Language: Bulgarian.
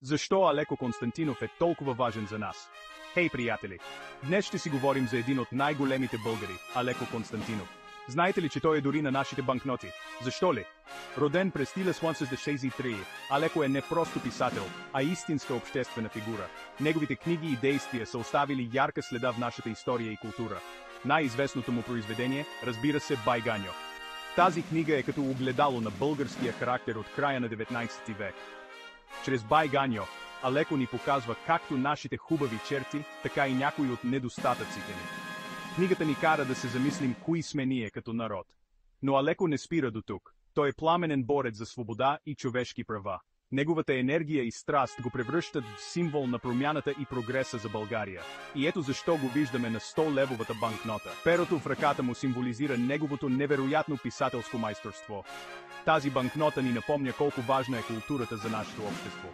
Защо Алеко Константинов е толкова важен за нас? Хей, приятели! Днес ще си говорим за един от най-големите българи, Алеко Константинов. Знаете ли, че той е дори на нашите банкноти? Защо ли? Роден през 1963, Алеко е не просто писател, а истинска обществена фигура. Неговите книги и действия са оставили ярка следа в нашата история и култура. Най-известното му произведение, разбира се, Бай Ганьо. Тази книга е като огледало на българския характер от края на 19 век. Чрез Бай Ганьо, Алеко ни показва както нашите хубави черти, така и някои от недостатъците ни. Книгата ни кара да се замислим кои сме ние като народ. Но Алеко не спира до тук. Той е пламенен борец за свобода и човешки права. Неговата енергия и страст го превръщат в символ на промяната и прогреса за България. И ето защо го виждаме на 100-левовата банкнота. Перото в ръката му символизира неговото невероятно писателско майсторство. Тази банкнота ни напомня колко важна е културата за нашето общество.